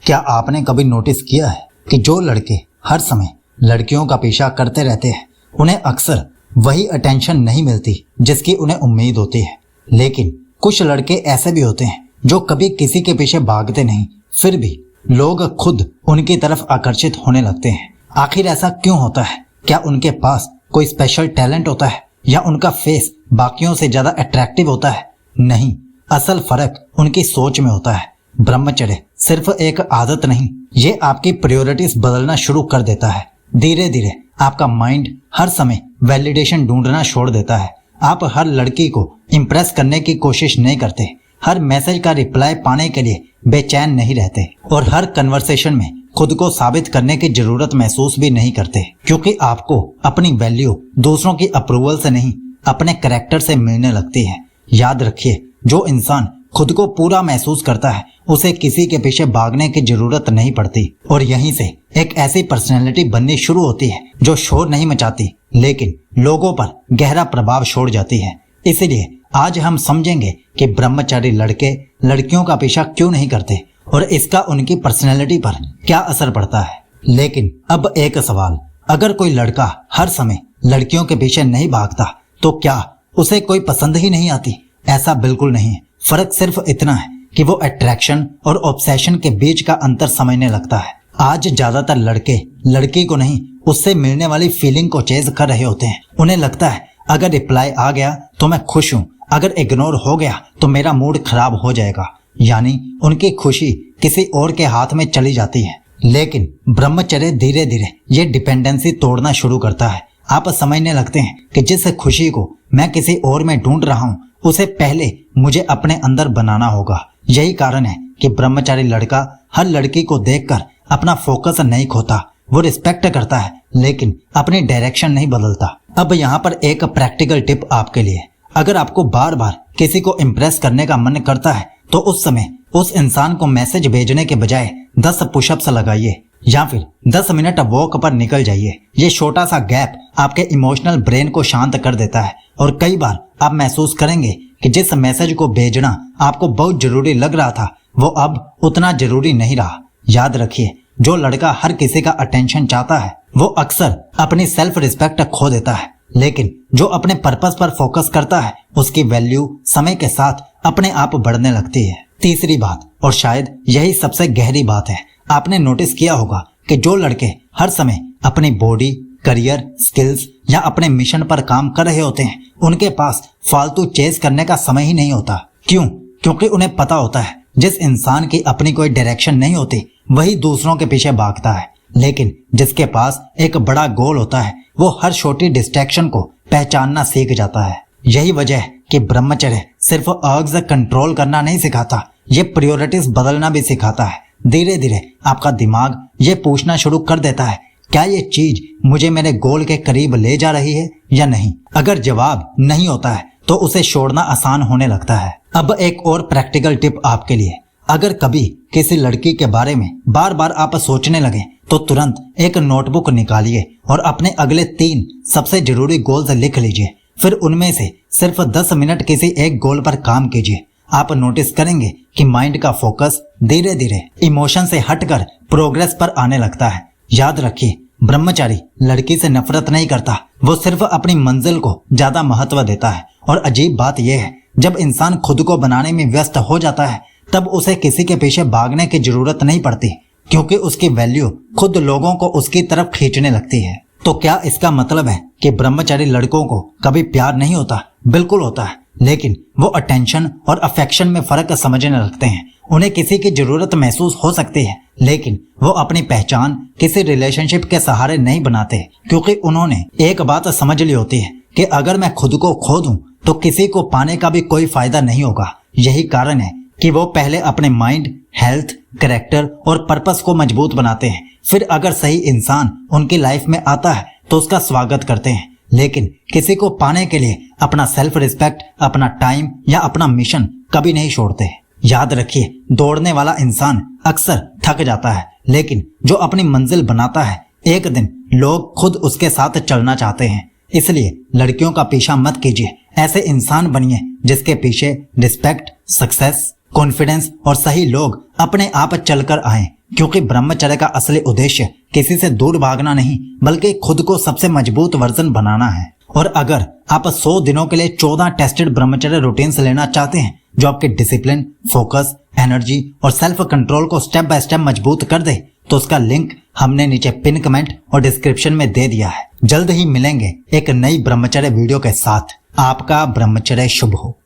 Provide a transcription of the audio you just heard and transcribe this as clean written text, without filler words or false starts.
क्या आपने कभी नोटिस किया है कि जो लड़के हर समय लड़कियों का पीछा करते रहते हैं उन्हें अक्सर वही अटेंशन नहीं मिलती जिसकी उन्हें उम्मीद होती है। लेकिन कुछ लड़के ऐसे भी होते हैं जो कभी किसी के पीछे भागते नहीं, फिर भी लोग खुद उनकी तरफ आकर्षित होने लगते हैं। आखिर ऐसा क्यों होता है? क्या उनके पास कोई स्पेशल टैलेंट होता है या उनका फेस बाकियों से ज्यादा अट्रैक्टिव होता है? नहीं, असल फर्क उनकी सोच में होता है। ब्रह्मचर्य सिर्फ एक आदत नहीं, ये आपकी प्रायोरिटीज बदलना शुरू कर देता है। धीरे धीरे आपका माइंड हर समय वैलिडेशन ढूंढना छोड़ देता है। आप हर लड़की को इम्प्रेस करने की कोशिश नहीं करते, हर मैसेज का रिप्लाई पाने के लिए बेचैन नहीं रहते और हर कन्वर्सेशन में खुद को साबित करने की जरूरत महसूस भी नहीं करते, क्योंकि आपको अपनी वैल्यू दूसरों की अप्रूवल से नहीं, अपने कैरेक्टर से मिलने लगती है। याद रखिए, जो इंसान खुद को पूरा महसूस करता है उसे किसी के पीछे भागने की जरूरत नहीं पड़ती और यहीं से एक ऐसी पर्सनैलिटी बननी शुरू होती है जो शोर नहीं मचाती लेकिन लोगों पर गहरा प्रभाव छोड़ जाती है। इसीलिए आज हम समझेंगे कि ब्रह्मचारी लड़के लड़कियों का पीछा क्यों नहीं करते और इसका उनकी पर्सनैलिटी पर क्या असर पड़ता है। लेकिन अब एक सवाल, अगर कोई लड़का हर समय लड़कियों के पीछे नहीं भागता तो क्या उसे कोई पसंद ही नहीं आती? ऐसा बिल्कुल नहीं है। फर्क सिर्फ इतना है कि वो अट्रैक्शन और ऑब्सेशन के बीच का अंतर समझने लगता है। आज ज्यादातर लड़के लड़की को नहीं, उससे मिलने वाली फीलिंग को चेज कर रहे होते हैं। उन्हें लगता है अगर रिप्लाई आ गया तो मैं खुश हूँ, अगर इग्नोर हो गया तो मेरा मूड खराब हो जाएगा। यानी उनकी खुशी किसी और के हाथ में चली जाती है। लेकिन ब्रह्मचर्य धीरे धीरे ये डिपेंडेंसी तोड़ना शुरू करता है। आप समझने लगते हैं कि जिस खुशी को मैं किसी और में ढूंढ रहा हूँ उसे पहले मुझे अपने अंदर बनाना होगा। यही कारण है कि ब्रह्मचारी लड़का हर लड़की को देखकर अपना फोकस नहीं खोता। वो रिस्पेक्ट करता है लेकिन अपनी डायरेक्शन नहीं बदलता। अब यहाँ पर एक प्रैक्टिकल टिप आपके लिए, अगर आपको बार बार किसी को इम्प्रेस करने का मन करता है तो उस समय उस इंसान को मैसेज भेजने के बजाय 10 पुशअप्स लगाइए या फिर 10 मिनट वॉक पर निकल जाइए। ये छोटा सा गैप आपके इमोशनल ब्रेन को शांत कर देता है और कई बार आप महसूस करेंगे कि जिस मैसेज को भेजना आपको बहुत जरूरी लग रहा था वो अब उतना जरूरी नहीं रहा। याद रखिए, जो लड़का हर किसी का अटेंशन चाहता है वो अक्सर अपनी सेल्फ रिस्पेक्ट खो देता है, लेकिन जो अपने पर्पस पर फोकस करता है उसकी वैल्यू समय के साथ अपने आप बढ़ने लगती है। तीसरी बात, और शायद यही सबसे गहरी बात है, आपने नोटिस किया होगा कि जो लड़के हर समय अपनी बॉडी, करियर, स्किल्स या अपने मिशन पर काम कर रहे होते हैं उनके पास फालतू चेस करने का समय ही नहीं होता। क्यों? क्योंकि उन्हें पता होता है जिस इंसान की अपनी कोई डायरेक्शन नहीं होती वही दूसरों के पीछे भागता है, लेकिन जिसके पास एक बड़ा गोल होता है वो हर छोटी डिस्ट्रैक्शन को पहचानना सीख जाता है। यही वजह है कि ब्रह्मचर्य सिर्फ अर्ग्स कंट्रोल करना नहीं सिखाता, ये प्रायोरिटीज बदलना भी सिखाता है। धीरे धीरे आपका दिमाग ये पूछना शुरू कर देता है, क्या ये चीज मुझे मेरे गोल के करीब ले जा रही है या नहीं? अगर जवाब नहीं होता है तो उसे छोड़ना आसान होने लगता है। अब एक और प्रैक्टिकल टिप आपके लिए, अगर कभी किसी लड़की के बारे में बार बार आप सोचने लगे तो तुरंत एक नोटबुक निकालिए और अपने अगले 3 सबसे जरूरी गोल्स लिख लीजिए। फिर उनमें से सिर्फ 10 मिनट किसी एक गोल पर काम कीजिए। आप नोटिस करेंगे कि माइंड का फोकस धीरे धीरे इमोशन से हटकर प्रोग्रेस पर आने लगता है। याद रखिए, ब्रह्मचारी लड़की से नफरत नहीं करता, वो सिर्फ अपनी मंजिल को ज्यादा महत्व देता है। और अजीब बात यह है, जब इंसान खुद को बनाने में व्यस्त हो जाता है तब उसे किसी के पीछे भागने की जरूरत नहीं पड़ती, क्योंकि उसकी वैल्यू खुद लोगों को उसकी तरफ खींचने लगती है। तो क्या इसका मतलब है कि ब्रह्मचारी लड़कों को कभी प्यार नहीं होता? बिल्कुल होता है, लेकिन वो अटेंशन और अफेक्शन में फर्क समझने लगते हैं। उन्हें किसी की जरूरत महसूस हो सकती है, लेकिन वो अपनी पहचान किसी रिलेशनशिप के सहारे नहीं बनाते, क्योंकि उन्होंने एक बात समझ ली होती है कि अगर मैं खुद को खो दूं तो किसी को पाने का भी कोई फायदा नहीं होगा। यही कारण है कि वो पहले अपने माइंड, हेल्थ, कैरेक्टर और पर्पस को मजबूत बनाते हैं। फिर अगर सही इंसान उनकी लाइफ में आता है तो उसका स्वागत करते हैं, लेकिन किसी को पाने के लिए अपना सेल्फ रिस्पेक्ट, अपना टाइम या अपना मिशन कभी नहीं छोड़ते। याद रखिए, दौड़ने वाला इंसान अक्सर थक जाता है, लेकिन जो अपनी मंजिल बनाता है एक दिन लोग खुद उसके साथ चलना चाहते हैं। इसलिए लड़कियों का पीछा मत कीजिए, ऐसे इंसान बनिए जिसके पीछे रिस्पेक्ट, सक्सेस, कॉन्फिडेंस और सही लोग अपने आप चलकर आएं। क्योंकि ब्रह्मचर्य का असली उद्देश्य किसी से दूर भागना नहीं बल्कि खुद को सबसे मजबूत वर्जन बनाना है। और अगर आप 100 दिनों के लिए 14 टेस्टेड ब्रह्मचर्य रूटीन्स लेना चाहते हैं जो आपके डिसिप्लिन, फोकस, एनर्जी और सेल्फ कंट्रोल को स्टेप बाय स्टेप मजबूत कर दे, तो उसका लिंक हमने नीचे पिन कमेंट और डिस्क्रिप्शन में दे दिया है। जल्द ही मिलेंगे एक नई ब्रह्मचर्य वीडियो के साथ। आपका ब्रह्मचर्य शुभ हो।